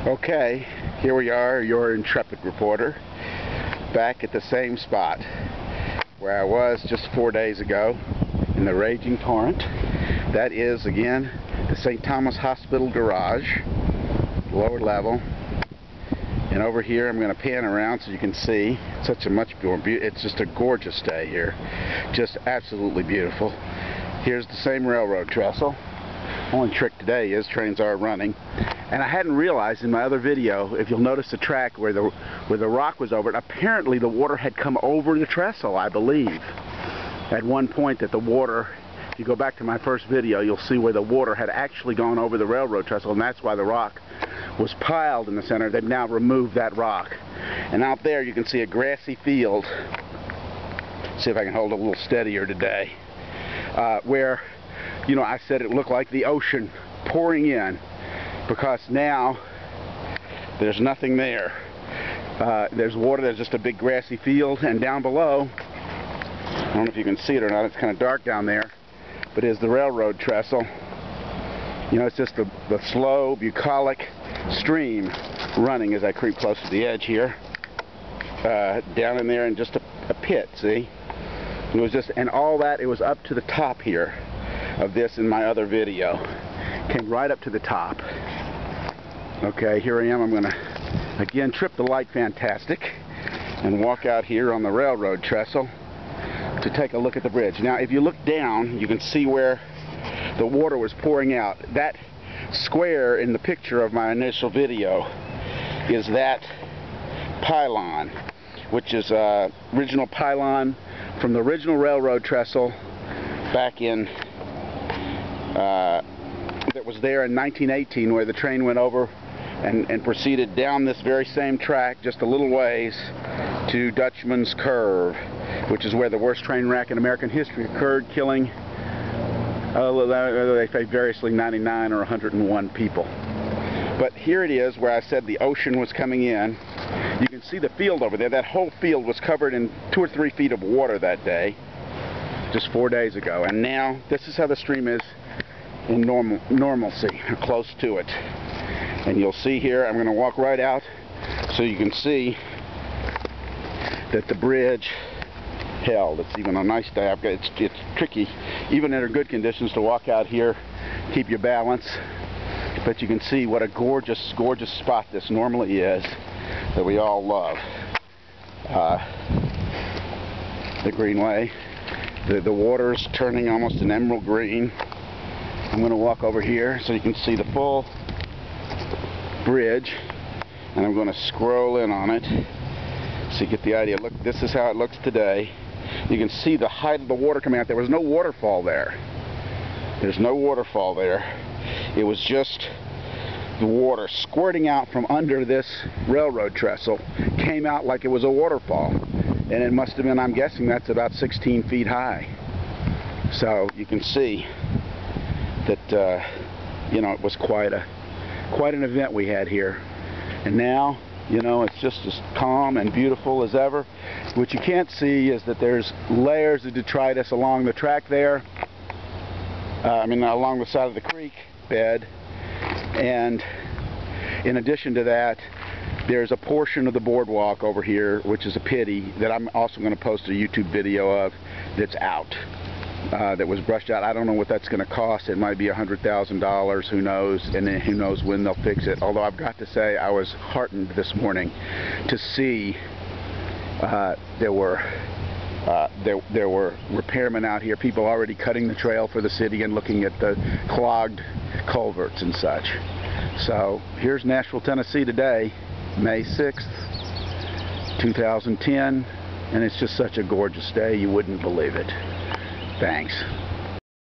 Okay, here we are, your intrepid reporter, back at the same spot where I was just 4 days ago in the raging torrent. That is, again, the St. Thomas Hospital garage, lower level. And over here, I'm going to pan around so you can see such a much more beautiful. It's just a gorgeous day here, just absolutely beautiful. Here's the same railroad trestle. Only trick today is trains are running, and I hadn't realized in my other video, if you'll notice the track where the rock was over it, apparently the water had come over the trestle, I believe. At one point that the water, if you go back to my first video, you'll see where the water had actually gone over the railroad trestle, and that's why the rock was piled in the center. They've now removed that rock. And out there you can see a grassy field. See if I can hold a little steadier today. Where, you know, I said it looked like the ocean pouring in, because now there's nothing there. There's water, there's just a big grassy field, and down below, I don't know if you can see it or not, it's kind of dark down there, but is the railroad trestle. You know, it's just the slow, bucolic stream running as I creep close to the edge here. Down in there in just a pit, see? It was just, and all that, it was up to the top here of this in my other video. Came right up to the top. Okay, here I am. I'm going to, again, trip the light fantastic and walk out here on the railroad trestle to take a look at the bridge. Now, if you look down, you can see where the water was pouring out. That square in the picture of my initial video is that pylon, which is original pylon from the original railroad trestle back in that was there in 1918, where the train went over and proceeded down this very same track just a little ways to Dutchman's Curve, which is where the worst train wreck in American history occurred, killing they say variously 99 or 101 people. But here it is where I said the ocean was coming in. You can see the field over there. That whole field was covered in 2 or 3 feet of water that day, just 4 days ago. And now this is how the stream is in normalcy, or close to it. And you'll see here, I'm going to walk right out so you can see that the bridge held. It's even a nice day. It's tricky, even under good conditions, to walk out here, keep your balance. But you can see what a gorgeous, gorgeous spot this normally is, that we all love. The Greenway. The water's turning almost an emerald green. I'm going to walk over here so you can see the full bridge, and I'm going to scroll in on it so you get the idea. Look, this is how it looks today. You can see the height of the water coming out. There was no waterfall there. There's no waterfall there. It was just the water squirting out from under this railroad trestle. Came out like it was a waterfall. And it must have been, I'm guessing that's about 16 feet high. So you can see that, you know, it was quite an event we had here. And now, you know, it's just as calm and beautiful as ever. What you can't see is that there's layers of detritus along the track there. Along the side of the creek bed. And in addition to that, there's a portion of the boardwalk over here, which is a pity, that I'm also going to post a YouTube video of, that's out. That was brushed out. I don't know what that's going to cost. It might be $100,000, who knows, and then who knows when they'll fix it. Although I've got to say, I was heartened this morning to see there were repairmen out here, people already cutting the trail for the city and looking at the clogged culverts and such. So here's Nashville, Tennessee today, May 6th, 2010, and it's just such a gorgeous day, you wouldn't believe it. Thanks.